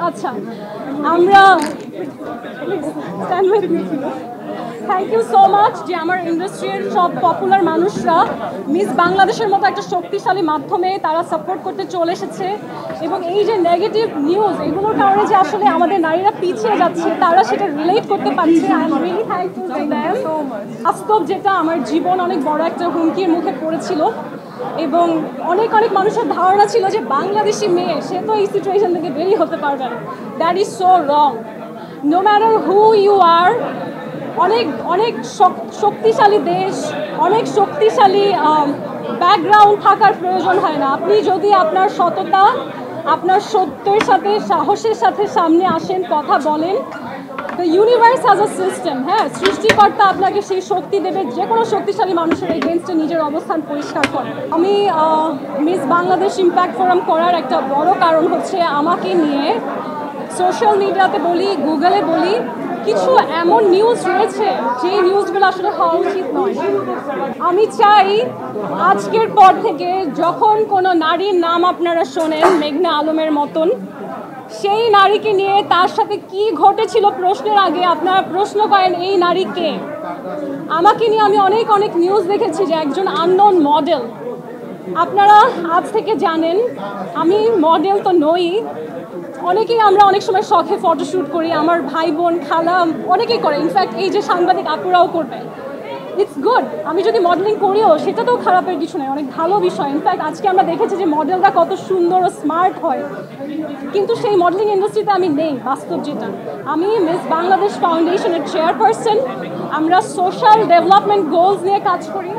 আচ্ছা আমরা thank you so much যে আমার ইন্ডাস্ট্রির সব পপুলার মানুষরা মিস বাংলাদেশের মতো একটা শক্তিশালী মাধ্যমে তারা সাপোর্ট করতে চলে এসেছে এবং এই যে নেগেটিভ নিউজ এগুলোর কারণে যে আসলে আমাদের নারীরা পিছিয়ে যাচ্ছে তারা সেটা রিলেট করতে পারছে। I am really thankful to them. বাস্তব যেটা আমার জীবন অনেক বড় একটা হুমকির মুখে পড়েছিল এবং অনেক অনেক মানুষের ধারণা ছিল যে বাংলাদেশি মেয়ে সে তো এই সিচুয়েশন থেকে বেরিয়ে হতে পারবে না। That is so wrong. No matter who you are, অনেক অনেক শক্তিশালী দেশ, অনেক শক্তিশালী ব্যাকগ্রাউন্ড থাকার প্রয়োজন হয় না। আপনি যদি আপনার সততা, আপনার সত্যের সাথে সাহসের সাথে সামনে আসেন, কথা বলেন, the universe has a system. হ্যাঁ, সৃষ্টিকর্তা আপনাকে সেই শক্তি দেবে যে কোনো শক্তিশালী মানুষের এগেনস্টে নিজের অবস্থান পরিষ্কার করে। আমি মিস বাংলাদেশ ইম্প্যাক্ট ফোরাম করার একটা বড় কারণ হচ্ছে আমাকে নিয়ে সোশ্যাল মিডিয়াতে বলি, গুগলে বলি, কিছু এমন নিউজ রয়েছে যে নিউজগুলো আসলে হওয়া উচিত নয়। আমি চাই আজকের পর থেকে যখন কোনো নারীর নাম আপনারা শোনেন মেঘনা আলমের মতন, সেই নারীকে নিয়ে তার সাথে কি ঘটেছিল প্রশ্নের আগে আপনারা প্রশ্ন করেন এই নারী কে। আমাকে নিয়ে আমি অনেক অনেক নিউজ দেখেছি যে একজন আননোন মডেল। আপনারা আজ থেকে জানেন আমি মডেল তো নই, অনেকেই আমরা অনেক সময় শখে ফটোশ্যুট করি, আমার ভাই বোন খালা অনেকেই করে, ইনফ্যাক্ট এই যে সাংবাদিক আপুরাও করবে। ইটস গুড, আমি যদি মডেলিং করিও সেটা তো খারাপের কিছু নয়, অনেক ভালো বিষয়। ইনফ্যাক্ট আজকে আমরা দেখেছি যে মডেলরা কত সুন্দর ও স্মার্ট হয়, কিন্তু সেই মডেলিং ইন্ডাস্ট্রিতে আমি নেই। বাস্তব যেটা, আমি মিস বাংলাদেশ ফাউন্ডেশনের চেয়ারপারসন। আমরা সোশ্যাল ডেভেলপমেন্ট গোলস নিয়ে কাজ করি।